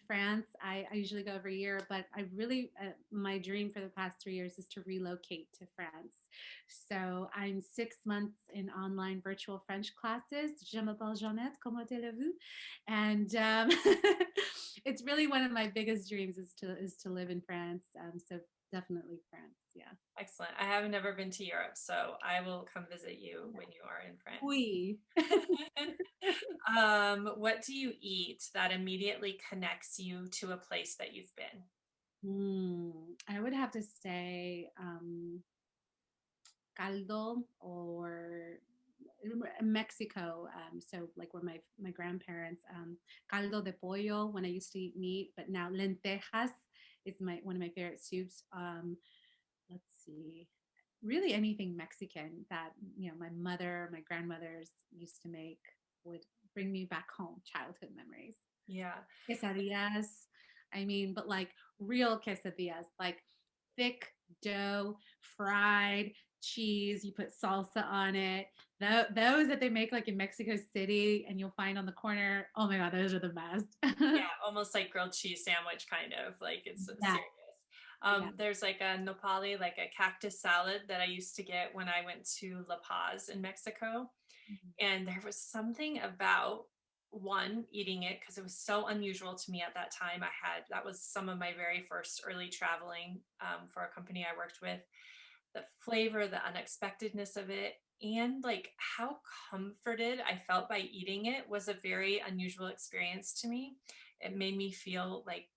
France. I usually go every year, but I really my dream for the past 3 years is to relocate to France. So I'm 6 months in online virtual French classes. Je m'appelle Jeannette. Comment allez-vous? And it's really one of my biggest dreams is to live in France. So definitely France. Yeah. Excellent. I have never been to Europe, so I will come visit you when you are in France. Oui. What do you eat that immediately connects you to a place that you've been? I would have to say caldo or Mexico. So like where my grandparents caldo de pollo when I used to eat meat, but now lentejas is my one of my favorite soups. Let's see, really anything Mexican that my mother, my grandmothers used to make would bring me back home, childhood memories. Yeah. Quesadillas. I mean, but like real quesadillas, like thick dough, fried cheese. You put salsa on it. Those that they make like in Mexico City and you'll find on the corner. Oh my God, those are the best. Yeah, almost like grilled cheese sandwich kind of, like it's Yeah, serious. yeah. There's like a nopali, like a cactus salad that I used to get when I went to La Paz in Mexico. Mhm. And there was something about one eating it because it was so unusual to me at that time. That was some of my very first early traveling for a company I worked with. The flavor, the unexpectedness of it, and like how comforted I felt by eating it was a very unusual experience to me. It made me feel like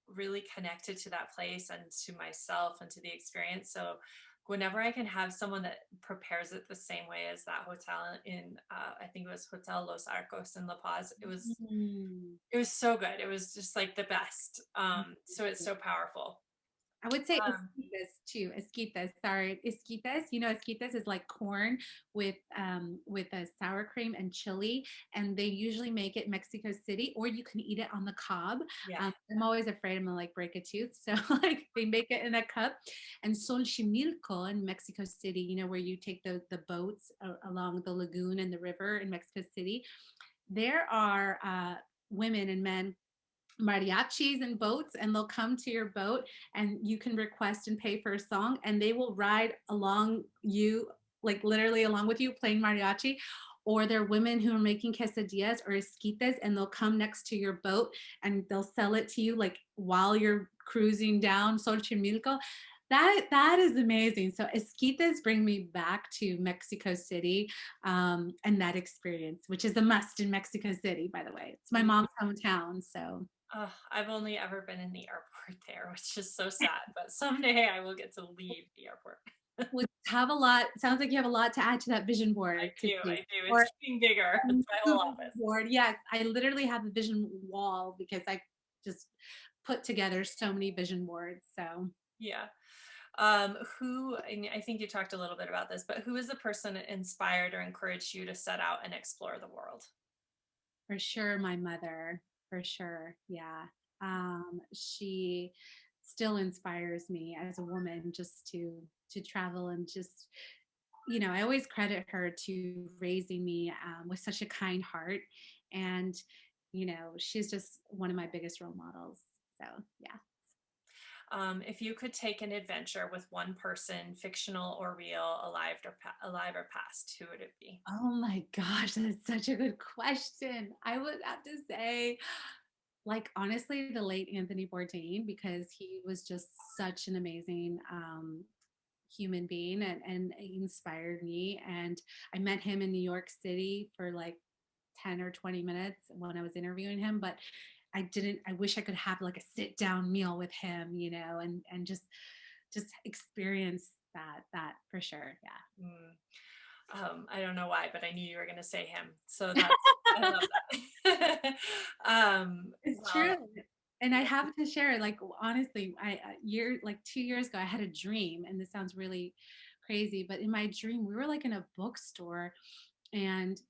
really connected to that place and to myself and to the experience. So whenever I can have someone that prepares it the same way as that hotel in I think it was Hotel Los Arcos in La Paz, Mm. it was so good. It was just like the best. So it's so powerful. I would say Um, esquites too. Esquites, sorry, esquites. Esquites is like corn with a sour cream and chili, and they usually make it Mexico City, or you can eat it on the cob. yeah, I'm always afraid I'm gonna like break a tooth, so like they make it in a cup. And Xochimilco in Mexico City, where you take the boats along the lagoon and the river in Mexico City. There are women and men mariachis and boats, and they'll come to your boat and you can request and pay for a song and they will ride along you, like literally along with you playing mariachi. Or they're women who are making quesadillas or esquites and they'll come next to your boat and they'll sell it to you like while you're cruising down Xochimilco. That is amazing. So esquites bring me back to Mexico City, and that experience, which is a must in Mexico City, by the way. It's my mom's hometown. So I've only ever been in the airport there, which is so sad, but someday I will get to leave the airport. we have a lot. Sounds like you have a lot to add to that vision I board, do, I Christine. do. Or It's getting bigger. a It's my whole movie office. board. Yes, I literally have a vision wall because I just put together so many vision boards. So Yeah. Who, and I think you talked a little bit about this, but who is the person that inspired or encouraged you to set out and explore the world? for sure, my mother, for sure. Yeah. She still inspires me as a woman just to travel and just, I always credit her to raising me with such a kind heart. And, she's just one of my biggest role models. So, yeah. If you could take an adventure with one person, fictional or real, alive or past, who would it be? Oh my gosh, that's such a good question. I would have to say, like, honestly, the late Anthony Bourdain, because he was just such an amazing human being and he inspired me. And I met him in New York City for like 10 or 20 minutes when I was interviewing him, but I wish I could have like a sit down meal with him, and just experience that for sure. Yeah. Mm. I don't know why, but I knew you were going to say him. So that's, I love that. It's Well, true. And I yeah. have to share, like, honestly, like 2 years ago, I had a dream, and this sounds really crazy, but in my dream, we were like in a bookstore, and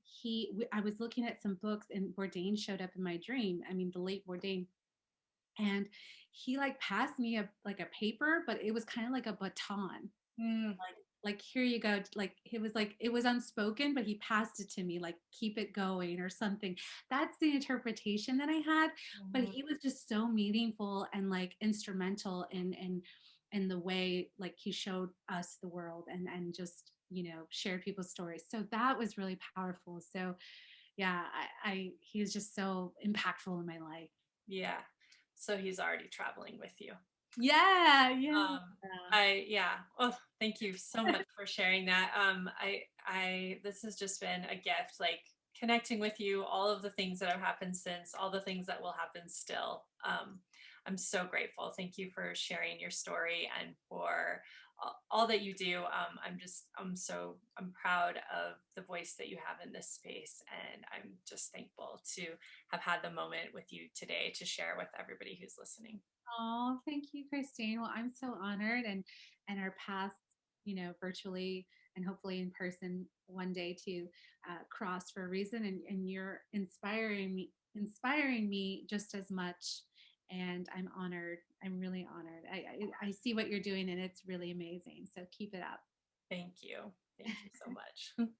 I was looking at some books, and Bourdain showed up in my dream. I mean, the late Bourdain, and he like passed me like a paper, but it was kind of like a baton, Mm, like here you go, like it was unspoken but he passed it to me like keep it going or something. That's the interpretation that I had, but mhm. he was just so meaningful and like instrumental in the way like he showed us the world and just shared people's stories, so that was really powerful. So yeah, I he was just so impactful in my life. Yeah. So he's already traveling with you. Yeah, yeah. Um, yeah. Oh, thank you so much for sharing that. This has just been a gift, like connecting with you, all of the things that have happened since, all the things that will happen still. I'm so grateful. Thank you for sharing your story and for all that you do. I'm proud of the voice that you have in this space. And I'm just thankful to have had the moment with you today to share with everybody who's listening. Oh, thank you, Christine. Well, I'm so honored, and our paths, virtually and hopefully in person one day to cross for a reason. And you're inspiring me just as much. And I'm honored. I'm really honored. I see what you're doing, and it's really amazing. So keep it up. Thank you. Thank you so much.